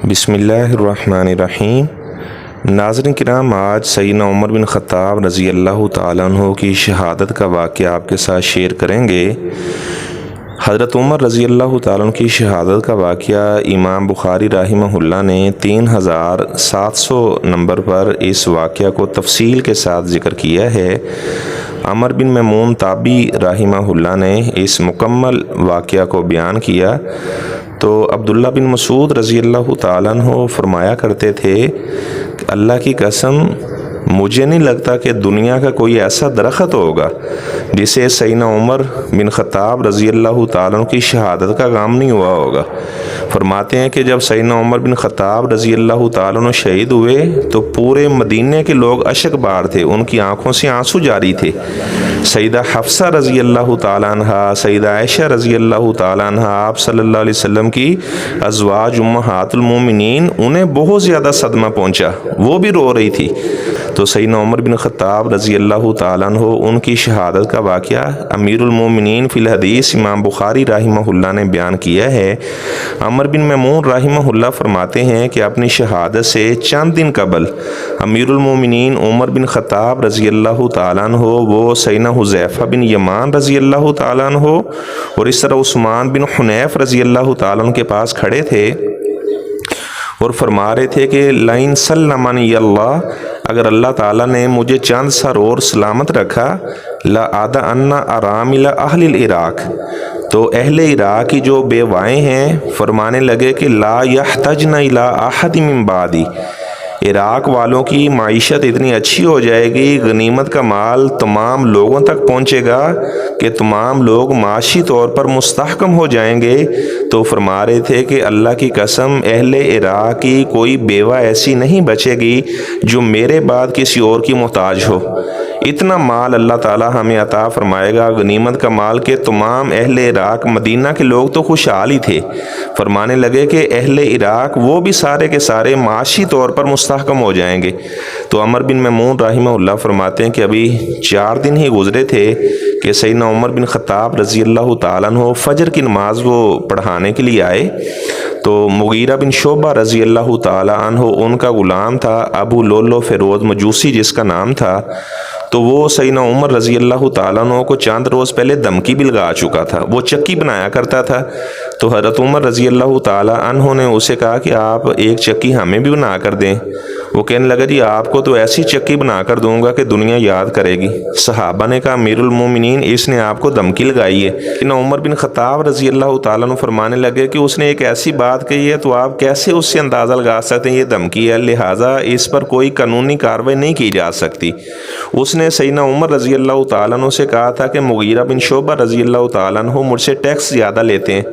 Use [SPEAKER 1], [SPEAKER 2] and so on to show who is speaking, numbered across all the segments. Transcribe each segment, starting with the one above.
[SPEAKER 1] بسم اللہ الرحمن الرحیم۔ ناظرین کرام، آج سیدنا عمر بن خطاب رضی اللہ تعالیٰ عنہ کی شہادت کا واقعہ آپ کے ساتھ شیئر کریں گے۔ حضرت عمر رضی اللہ تعالیٰ عنہ کی شہادت کا واقعہ امام بخاری رحمہ اللہ نے 3700 نمبر پر اس واقعہ کو تفصیل کے ساتھ ذکر کیا ہے۔ عمر بن میمون تابعی رحمہ اللہ نے اس مکمل واقعہ کو بیان کیا تو عبداللہ بن مسعود رضی اللہ تعالیٰ عنہ فرمایا کرتے تھے کہ اللہ کی قسم مجھے نہیں لگتا کہ دنیا کا کوئی ایسا درخت ہوگا جسے سیدنا عمر بن خطاب رضی اللہ تعالیٰ عنہ کی شہادت کا غم نہیں ہوا ہوگا۔ فرماتے ہیں کہ جب سیدنا عمر بن خطاب رضی اللہ تعالیٰ عنہ شہید ہوئے تو پورے مدینہ کے لوگ اشک بار تھے، ان کی آنکھوں سے آنسو جاری تھے۔ سیدہ حفصہ رضی اللہ تعالیٰ عنہ، سیدہ عائشہ رضی اللہ تعالیٰ عنہ، آپ صلی اللہ علیہ وسلم کی ازواج امہات المومنین، انہیں بہت زیادہ صدمہ پہنچا، وہ بھی رو رہی تھی۔ تو سیدنا عمر بن خطاب رضی اللہ تعالیٰ عنہ ان کی شہادت کا واقعہ امیر المومنین فی الحدیث امام بخاری رحمہ اللہ نے بیان کیا ہے۔ عمر بن میمون رحمہ اللہ فرماتے ہیں کہ اپنی شہادت سے چند دن قبل امیر المومنین عمر بن خطاب رضی اللہ تعالیٰ عنہ وہ سیدنا حذیفہ بن یمان رضی اللہ تعالیٰ عنہ اور اس طرح عثمان بن حنیف رضی اللہ تعالیٰ عنہ کے پاس کھڑے تھے اور فرما رہے تھے کہ لَإِن سَلَّمَنِيَ اللَّهُ، اگر اللہ تعالیٰ نے مجھے چند سر اور سلامت رکھا، لَأَدَعَنَّ أَرَامِلَ أَهْلِ الْعِرَاقِ، تو اہل عراق کی جو بیوائیں ہیں فرمانے لگے کہ لَا يَحْتَجْنَ إِلَىٰ أَحَدٍ مِّن بَعْدِي، عراق والوں کی معیشت اتنی اچھی ہو جائے گی، غنیمت کا مال تمام لوگوں تک پہنچے گا کہ تمام لوگ معاشی طور پر مستحکم ہو جائیں گے۔ تو فرما رہے تھے کہ اللہ کی قسم اہل عراق کی کوئی بیوہ ایسی نہیں بچے گی جو میرے بعد کسی اور کی محتاج ہو۔ اتنا مال اللہ تعالیٰ ہمیں عطا فرمائے گا، غنیمت کا مال، کہ تمام اہل عراق، مدینہ کے لوگ تو خوشحال ہی تھے۔ فرمانے لگے کہ اہل عراق وہ بھی سارے کے سارے معاشی طور پر مستحکم ہو جائیں گے۔ تو عمر بن میمون رحمہ اللہ فرماتے ہیں کہ ابھی 4 دن ہی گزرے تھے کہ سیدنا عمر بن خطاب رضی اللہ تعالیٰ عنہ فجر کی نماز وہ پڑھانے کے لیے آئے تو مغیرہ بن شعبہ رضی اللہ تعالیٰ عنہ ان کا غلام تھا، ابو لولو فیروز مجوسی جس کا نام تھا، تو وہ سیدنا عمر رضی اللہ تعالیٰ عنہ کو چند روز پہلے دھمکی بھی لگا چکا تھا، وہ چکی بنایا کرتا تھا۔ تو حضرت عمر رضی اللہ تعالیٰ عنہ نے اسے کہا کہ آپ ایک چکی ہمیں بھی بنا کر دیں۔ وہ کہنے لگا جی آپ کو تو ایسی چکی بنا کر دوں گا کہ دنیا یاد کرے گی۔ صحابہ نے کہا امیر المومنین اس نے آپ کو دھمکی لگائی ہے۔ لیکن عمر بن خطاب رضی اللہ تعالیٰ عنہ فرمانے لگے کہ اس نے ایک ایسی بات کہی ہے تو آپ کیسے اس سے اندازہ لگا سکتے ہیں یہ دھمکی ہے، لہٰذا اس پر کوئی قانونی کارروائی نہیں کی جا سکتی۔ اس نے سیدنا عمر رضی اللہ تعالیٰ عنہ سے کہا تھا کہ مغیرہ بن شعبہ رضی اللہ تعالیٰ عنہ مجھ سے ٹیکس زیادہ لیتے ہیں۔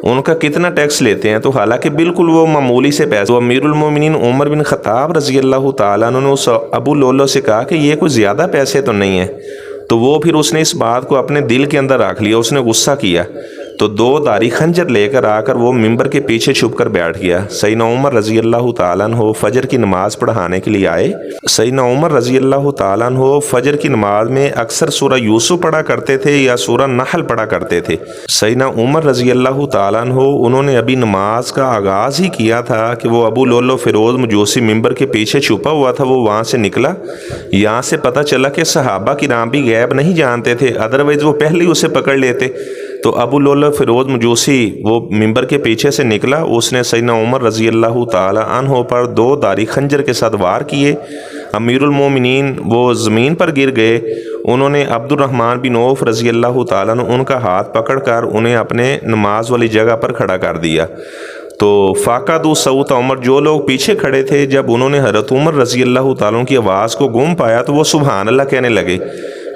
[SPEAKER 1] ان کا کتنا ٹیکس لیتے ہیں؟ تو حالانکہ بالکل وہ معمولی سے پیسے۔ تو امیر المومنین عمر بن خطاب رضی اللہ تعالیٰ عنہ نے اس ابو لولو سے کہا کہ یہ کوئی زیادہ پیسے تو نہیں ہیں۔ تو وہ پھر اس نے اس بات کو اپنے دل کے اندر رکھ لیا، اس نے غصہ کیا تو 2 دھاری خنجر لے کر آ کر وہ ممبر کے پیچھے چھپ کر بیٹھ گیا۔ سیدنا عمر رضی اللہ تعالیٰ عنہ فجر کی نماز پڑھانے کے لیے آئے۔ سیدنا عمر رضی اللہ تعالیٰ عنہ فجر کی نماز میں اکثر سورہ یوسف پڑھا کرتے تھے یا سورہ نحل پڑھا کرتے تھے۔ سیدنا عمر رضی اللہ تعالیٰ عنہ انہوں نے ابھی نماز کا آغاز ہی کیا تھا کہ وہ ابو لولو فیروز مجوسی ممبر کے پیچھے چھپا ہوا تھا، وہ وہاں سے نکلا۔ یہاں سے پتہ چلا کہ صحابہ کرام بھی غیب نہیں جانتے تھے، ادروائز وہ پہلے ہی اسے پکڑ لیتے۔ تو ابو لولو فیروز مجوسی وہ ممبر کے پیچھے سے نکلا، اس نے سیدنا عمر رضی اللہ تعالی عنہ پر 2 دھاری خنجر کے ساتھ وار کیے۔ امیر المومنین وہ زمین پر گر گئے۔ انہوں نے عبد الرحمن بن عوف رضی اللہ تعالیٰ عنہ ان کا ہاتھ پکڑ کر انہیں اپنے نماز والی جگہ پر کھڑا کر دیا۔ تو فاقدوا صوت عمر، جو لوگ پیچھے کھڑے تھے جب انہوں نے حضرت عمر رضی اللہ تعالیٰ عنہ کی آواز کو گم پایا تو وہ سبحان اللہ کہنے لگے،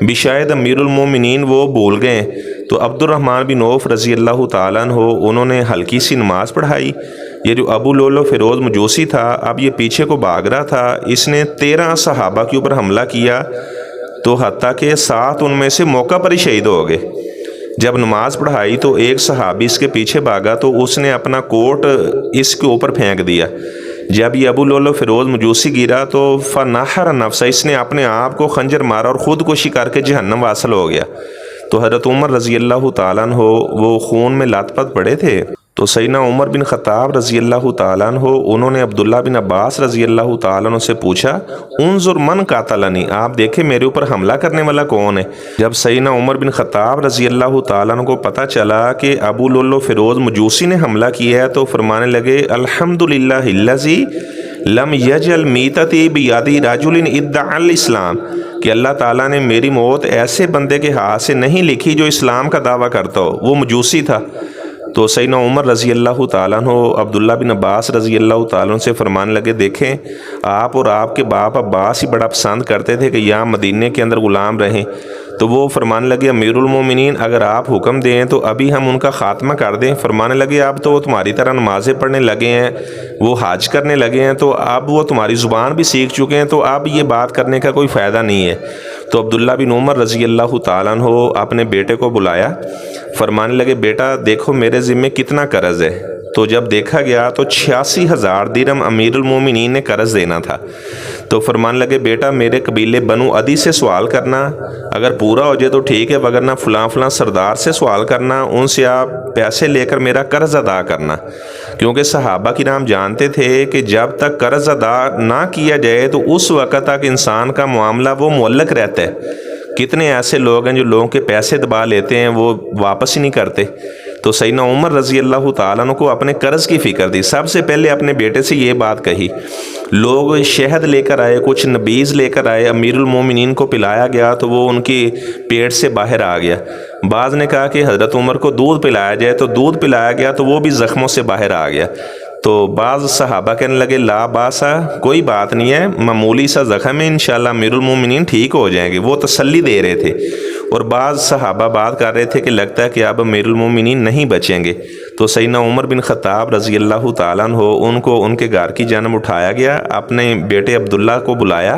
[SPEAKER 1] بھی شاید امیر المومنین وہ بھول گئے۔ تو عبد الرحمن بن عوف رضی اللہ تعالیٰ عنہ انہوں نے ہلکی سی نماز پڑھائی۔ یہ جو ابو لولو فیروز مجوسی تھا اب یہ پیچھے کو بھاگ رہا تھا، اس نے 13 صحابہ کے اوپر حملہ کیا تو حتیٰ کہ 7 ان میں سے موقع پر ہی شہید ہو گئے۔ جب نماز پڑھائی تو ایک صحابی اس کے پیچھے بھاگا تو اس نے اپنا کوٹ اس کے اوپر پھینک دیا۔ جب یہ ابو لولو فیروز مجوسی گرا تو فنحر نفسہ، اس نے اپنے آپ کو خنجر مارا اور خودکشی کر کے جہنم واصل ہو گیا۔ تو حضرت عمر رضی اللہ تعالیٰ عنہ وہ خون میں لت پت پڑے تھے۔ تو سیدنا عمر بن خطاب رضی اللہ تعالیٰ عنہ انہوں نے عبداللہ بن عباس رضی اللہ تعالیٰ عنہ سے پوچھا انظر من قاتلنی، آپ دیکھیں میرے اوپر حملہ کرنے والا کون ہے۔ جب سیدنا عمر بن خطاب رضی اللہ تعالیٰ عنہ کو پتہ چلا کہ ابو لؤلؤ فیروز مجوسی نے حملہ کیا ہے تو فرمانے لگے الحمدللہ الذی لم یجعل میتتی بیدی رجل ادعی الاسلام، کہ اللہ تعالیٰ نے میری موت ایسے بندے کے ہاتھ سے نہیں لکھی جو اسلام کا دعویٰ کرتا ہو، وہ مجوسی تھا۔ تو سیدنا عمر رضی اللہ تعالیٰ عنہ عبداللہ بن عباس رضی اللہ تعالیٰ عنہ سے فرمانے لگے دیکھیں آپ اور آپ کے باپ عباس ہی بڑا پسند کرتے تھے کہ یہاں مدینے کے اندر غلام رہیں، تو وہ فرمانے لگے امیر المومنین اگر آپ حکم دیں تو ابھی ہم ان کا خاتمہ کر دیں۔ فرمانے لگے اب تو وہ تمہاری طرح نمازیں پڑھنے لگے ہیں، وہ حج کرنے لگے ہیں، تو اب وہ تمہاری زبان بھی سیکھ چکے ہیں، تو اب یہ بات کرنے کا کوئی فائدہ نہیں ہے۔ تو عبداللہ بن عمر رضی اللہ تعالیٰ عنہ اپنے بیٹے کو بلایا، فرمانے لگے بیٹا دیکھو میرے ذمے کتنا قرض ہے۔ تو جب دیکھا گیا تو 86,000 درہم امیر المومنین نے قرض دینا تھا۔ تو فرمان لگے بیٹا میرے قبیلے بنو عدی سے سوال کرنا، اگر پورا ہو جائے تو ٹھیک ہے، وگرنہ فلاں فلاں سردار سے سوال کرنا، ان سے آپ پیسے لے کر میرا قرض ادا کرنا۔ کیونکہ صحابہ کرام جانتے تھے کہ جب تک قرض ادا نہ کیا جائے تو اس وقت تک انسان کا معاملہ وہ معلق رہتا ہے۔ کتنے ایسے لوگ ہیں جو لوگوں کے پیسے دبا لیتے ہیں، وہ واپس ہی نہیں کرتے۔ تو سیدنا عمر رضی اللہ تعالیٰ عنہ کو اپنے قرض کی فکر دی، سب سے پہلے اپنے بیٹے سے یہ بات کہی۔ لوگ شہد لے کر آئے، کچھ نبیذ لے کر آئے، امیر المومنین کو پلایا گیا تو وہ ان کی پیٹ سے باہر آ گیا۔ بعض نے کہا کہ حضرت عمر کو دودھ پلایا جائے تو دودھ پلایا گیا تو وہ بھی زخموں سے باہر آ گیا۔ تو بعض صحابہ کہنے لگے لا باسا، کوئی بات نہیں ہے، معمولی سا زخم ہے، انشاءاللہ امیر المومنین ٹھیک ہو جائیں گے، وہ تسلی دے رہے تھے۔ اور بعض صحابہ بات کر رہے تھے کہ لگتا ہے کہ اب امیر المومنین نہیں بچیں گے۔ تو سیدنا عمر بن خطاب رضی اللہ تعالیٰ عنہ ان کو ان کے گھر کی جانب اٹھایا گیا، اپنے بیٹے عبداللہ کو بلایا،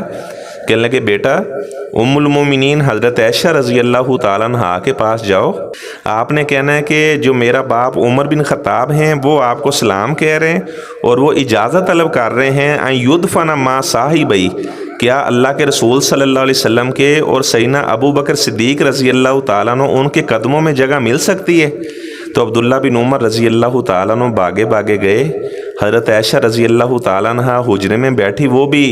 [SPEAKER 1] کہنے لگے بیٹا ام المومنین حضرت عائشہ رضی اللہ تعالیٰ عنہا کے پاس جاؤ، آپ نے کہنا ہے کہ جو میرا باپ عمر بن خطاب ہیں وہ آپ کو سلام کہہ رہے ہیں اور وہ اجازت طلب کر رہے ہیں ان یدفن ما صاحبی، کیا اللہ کے رسول صلی اللہ علیہ وسلم کے اور سیدنا ابو بکر صدیق رضی اللہ تعالیٰ عنہ ان کے قدموں میں جگہ مل سکتی ہے؟ تو عبداللہ بن عمر رضی اللہ تعالیٰ عنہ باگے باگے گئے، حضرت عائشہ رضی اللہ تعالیٰ عنہ حجرے میں بیٹھی، وہ بھی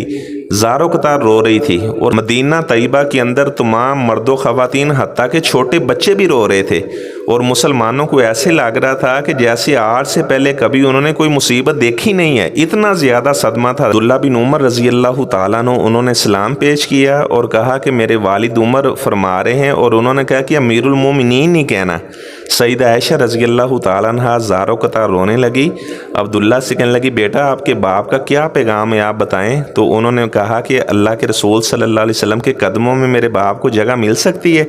[SPEAKER 1] زاروں قطار رو رہی تھی، اور مدینہ طیبہ کے اندر تمام مرد و خواتین حتیٰ کہ چھوٹے بچے بھی رو رہے تھے، اور مسلمانوں کو ایسے لگ رہا تھا کہ جیسے آج سے پہلے کبھی انہوں نے کوئی مصیبت دیکھی نہیں ہے، اتنا زیادہ صدمہ تھا۔ عبداللہ بن عمر رضی اللہ تعالیٰ عنہ انہوں نے سلام پیش کیا اور کہا کہ میرے والد عمر فرما رہے ہیں، اور انہوں نے کہا کہ امیر المومنین نہیں کہنا۔ سیدہ عائشہ رضی اللہ تعالیٰ عنہ زاروں قطار رونے لگی، عبداللہ سے کہنے لگی بیٹا آپ کے باپ کا کیا پیغام ہے آپ بتائیں؟ تو انہوں نے کہا کہ اللہ کے رسول صلی اللہ علیہ وسلم کے قدموں میں میرے باپ کو جگہ مل سکتی ہے،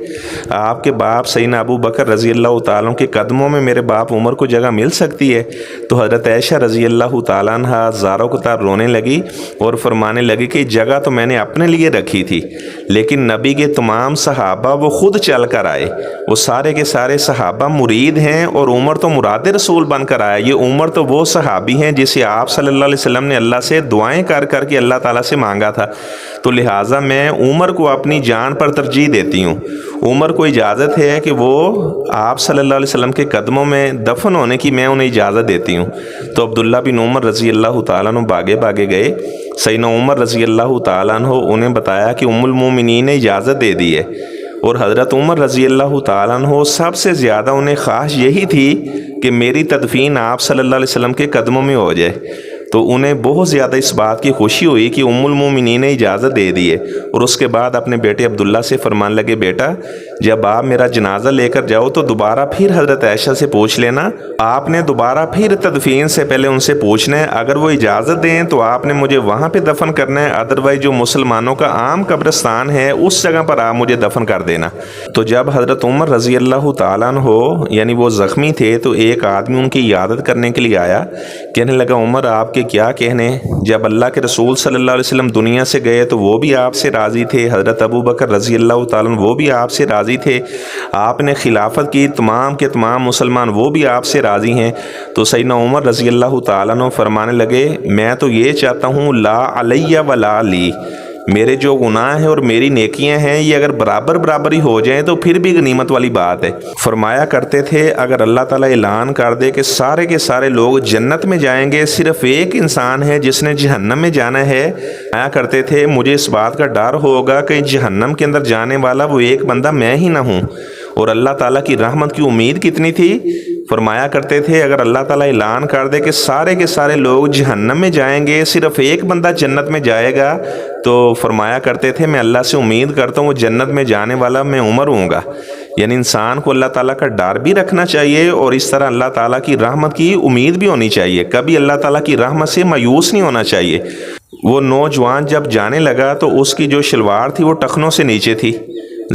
[SPEAKER 1] آپ کے باپ سیدنا ابو بکر رضی اللہ تعالیٰ کے قدموں میں میرے باپ عمر کو جگہ مل سکتی ہے؟ تو حضرت عائشہ رضی اللہ تعالیٰ عنہ زاروں قطار رونے لگی اور فرمانے لگی کہ جگہ تو میں نے اپنے لیے رکھی تھی، لیکن نبی کے تمام صحابہ وہ خود چل کر آئے، وہ سارے کے سارے صحابہ مرید ہیں، اور عمر تو مراد رسول بن کر آیا۔ یہ عمر تو وہ صحابی ہیں جسے آپ صلی اللہ علیہ وسلم نے اللہ سے دعائیں کر کر کے اللہ تعالیٰ سے مانگا تھا، تو لہٰذا میں عمر کو اپنی جان پر ترجیح دیتی ہوں۔ عمر کو اجازت ہے کہ وہ آپ صلی اللہ علیہ وسلم کے قدموں میں دفن ہونے کی میں انہیں اجازت دیتی ہوں۔ تو عبداللہ بن عمر رضی اللہ تعالیٰ عنہ باگے باگے گئے، سیدنا عمر رضی اللہ تعالیٰ عنہ انہیں بتایا کہ ام المومنین نے اجازت دے دی ہے، اور حضرت عمر رضی اللہ تعالیٰ عنہ سب سے زیادہ انہیں خواہش یہی تھی کہ میری تدفین آپ صلی اللہ علیہ وسلم کے قدموں میں ہو جائے۔ تو انہیں بہت زیادہ اس بات کی خوشی ہوئی کہ ام المومنین نے اجازت دے دی ہے، اور اس کے بعد اپنے بیٹے عبداللہ سے فرمان لگے بیٹا جب آپ میرا جنازہ لے کر جاؤ تو دوبارہ پھر حضرت عائشہ سے پوچھ لینا، آپ نے دوبارہ پھر تدفین سے پہلے ان سے پوچھنا ہے، اگر وہ اجازت دیں تو آپ نے مجھے وہاں پہ دفن کرنا ہے، ادروائز جو مسلمانوں کا عام قبرستان ہے اس جگہ پر آپ مجھے دفن کر دینا۔ تو جب حضرت عمر رضی اللہ تعالیٰ عنہ یعنی وہ زخمی تھے تو ایک آدمی ان کی عیادت کرنے کے لیے آیا، کہنے لگا عمر آپ کے کیا کہنے، جب اللہ کے رسول صلی اللہ علیہ وسلم دنیا سے گئے تو وہ بھی آپ سے راضی تھے، حضرت ابو بکر رضی اللہ تعالیٰ عنہ وہ بھی آپ سے راضی تھے، آپ نے خلافت کی، تمام کے تمام مسلمان وہ بھی آپ سے راضی ہیں۔ تو سیدنا عمر رضی اللہ تعالیٰ عنہ فرمانے لگے میں تو یہ چاہتا ہوں لا علیہ ولا لی، میرے جو گناہ ہیں اور میری نیکیاں ہیں یہ اگر برابر برابر ہی ہو جائیں تو پھر بھی غنیمت والی بات ہے۔ فرمایا کرتے تھے اگر اللہ تعالیٰ اعلان کر دے کہ سارے کے سارے لوگ جنت میں جائیں گے، صرف ایک انسان ہے جس نے جہنم میں جانا ہے، فرمایا کرتے تھے مجھے اس بات کا ڈر ہوگا کہ جہنم کے اندر جانے والا وہ ایک بندہ میں ہی نہ ہوں۔ اور اللہ تعالیٰ کی رحمت کی امید کتنی تھی، فرمایا کرتے تھے اگر اللہ تعالیٰ اعلان کر دے کہ سارے کے سارے لوگ جہنم میں جائیں گے، صرف ایک بندہ جنت میں جائے گا، تو فرمایا کرتے تھے میں اللہ سے امید کرتا ہوں وہ جنت میں جانے والا میں عمر ہوں گا۔ یعنی انسان کو اللہ تعالیٰ کا ڈر بھی رکھنا چاہیے اور اس طرح اللہ تعالیٰ کی رحمت کی امید بھی ہونی چاہیے، کبھی اللہ تعالیٰ کی رحمت سے مایوس نہیں ہونا چاہیے۔ وہ نوجوان جب جانے لگا تو اس کی جو شلوار تھی وہ ٹخنوں سے نیچے تھی۔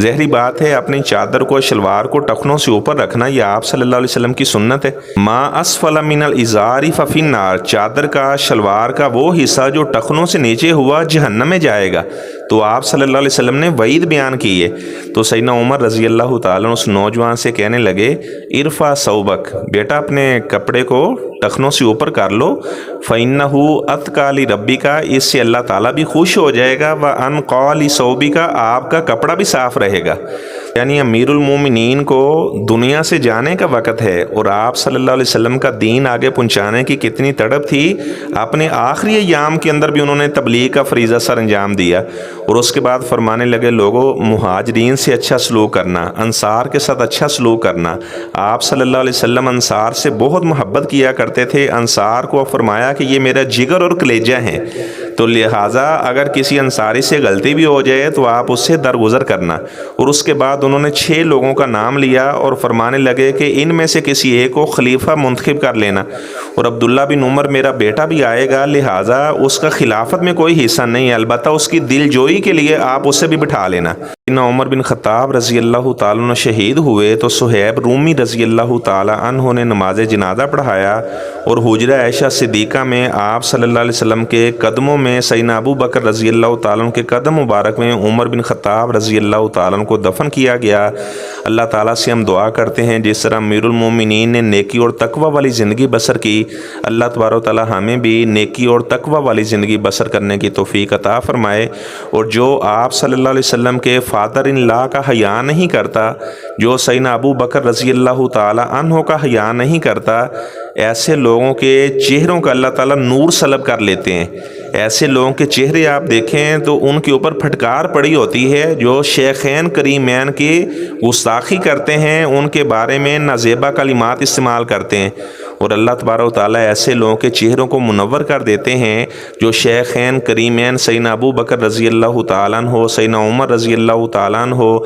[SPEAKER 1] ظاہری بات ہے اپنی چادر کو، شلوار کو ٹخنوں سے اوپر رکھنا یہ آپ صلی اللہ علیہ وسلم کی سنت ہے۔ ما اسفل من الازار ففی النار، چادر کا، شلوار کا وہ حصہ جو ٹخنوں سے نیچے ہوا جہنم میں جائے گا۔ تو آپ صلی اللہ علیہ وسلم نے وعید بیان کی ہے۔ تو سیدنا عمر رضی اللہ تعالیٰ اس نوجوان سے کہنے لگے ارفع ثوبک، بیٹا اپنے کپڑے کو ٹخنوں سے اوپر کر لو، فَإِنَّهُ أَتْقَى لِرَبِّكَ، اس سے اللہ تعالیٰ بھی خوش ہو جائے گا، وَأَنْقَى لِثَوْبِكَ، آپ کا کپڑا بھی صاف رہے گا۔ یعنی امیر المومنین کو دنیا سے جانے کا وقت ہے اور آپ صلی اللہ علیہ وسلم کا دین آگے پہنچانے کی کتنی تڑپ تھی، اپنے آخری ایام کے اندر بھی انہوں نے تبلیغ کا فریضہ سر انجام دیا۔ اور اس کے بعد فرمانے لگے لوگوں مہاجرین سے اچھا سلوک کرنا، انصار کے ساتھ اچھا سلوک کرنا۔ آپ صلی اللہ علیہ وسلم انصار سے بہت محبت کیا کرتے تھے، انصار کو فرمایا کہ یہ میرا جگر اور کلیجہ ہیں، تو لہٰذا اگر کسی انصاری سے غلطی بھی ہو جائے تو آپ اس سے درگزر کرنا۔ اور اس کے بعد انہوں نے 6 لوگوں کا نام لیا اور فرمانے لگے کہ ان میں سے کسی ایک کو خلیفہ منتخب کر لینا، اور عبداللہ بن عمر میرا بیٹا بھی آئے گا، لہٰذا اس کا خلافت میں کوئی حصہ نہیں ہے، البتہ اس کی دل جوئی کے لیے آپ اسے بھی بٹھا لینا۔ عمر بن خطاب رضی اللہ تعالیٰ عنہ شہید ہوئے تو صہیب رومی رضی اللہ تعالیٰ عنہ نے نماز جنازہ پڑھایا، اور حجرہ عائشہ صدیقہ میں آپ صلی اللہ علیہ وسلم کے قدموں میں سیدنا ابو بکر رضی اللہ تعالیٰ عنہ کے قدم مبارک میں عمر بن خطاب رضی اللہ تعالیٰ عنہ کو دفن کیا گیا۔ اللہ تعالیٰ سے ہم دعا کرتے ہیں جس طرح امیر المومنین نے نیکی اور تقوی والی زندگی بسر کی، اللہ تبارک و تعالیٰ ہمیں بھی نیکی اور تقوی والی زندگی بسر کرنے کی توفیق عطا فرمائے۔ اور جو آپ صلی اللہ علیہ وسلم کے فادر ان لا کا حیا نہیں کرتا، جو سیدنا ابو بکر رضی اللہ تعالیٰ عنہ کا حیا نہیں کرتا، ایسے لوگوں کے چہروں کا اللہ تعالیٰ نور سلب کر لیتے ہیں۔ ایسے لوگوں کے چہرے آپ دیکھیں تو ان کے اوپر پھٹکار پڑی ہوتی ہے، جو شیخین کریمین کی گستاخی کرتے ہیں، ان کے بارے میں نازیبا کلمات استعمال کرتے ہیں، اور اللہ تبارک و تعالیٰ ایسے لوگوں کے چہروں کو منور کر دیتے ہیں جو شیخین کریمین سیدنا ابو بکر رضی اللہ تعالیٰ عنہ، سیدنا عمر رضی اللہ تعالیٰ عنہ،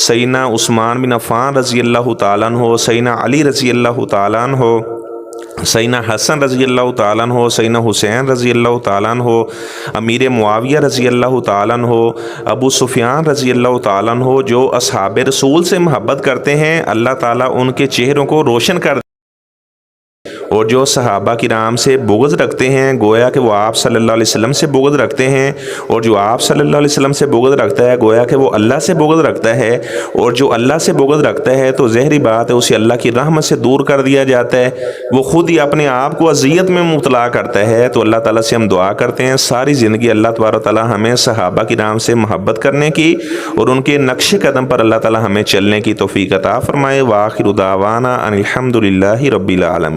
[SPEAKER 1] سیدنا عثمان بن عفان رضی اللہ تعالیٰ عنہ، سیدنا علی رضی اللہ تعالیٰ عنہ، سیدنا حسن رضی اللہ تعالیٰ عنہ، سیدنا حسین رضی اللہ تعالیٰ عنہ، امیر معاویہ رضی اللہ تعالیٰ عنہ، ابو سفیان رضی اللہ تعالیٰ عنہ، جو اصحاب رسول سے محبت کرتے ہیں، اللہ تعالیٰ ان کے چہروں کو روشن کر، اور جو صحابہ کرام سے بغض رکھتے ہیں گویا کہ وہ آپ صلی اللہ علیہ وسلم سے بغض رکھتے ہیں، اور جو آپ صلی اللہ علیہ وسلم سے بغض رکھتا ہے گویا کہ وہ اللہ سے بغض رکھتا ہے، اور جو اللہ سے بغض رکھتا ہے تو ظاہری بات ہے اسے اللہ کی رحمت سے دور کر دیا جاتا ہے، وہ خود ہی اپنے آپ کو اذیت میں مبتلا کرتا ہے۔ تو اللہ تعالیٰ سے ہم دعا کرتے ہیں ساری زندگی اللہ تبارک و تعالیٰ ہمیں صحابہ کرام سے محبت کرنے کی اور ان کے نقش قدم پر اللہ تعالیٰ ہمیں چلنے کی توفیق عطا فرمائے۔ وآخر دعوانا ان الحمد للہ رب العالمین۔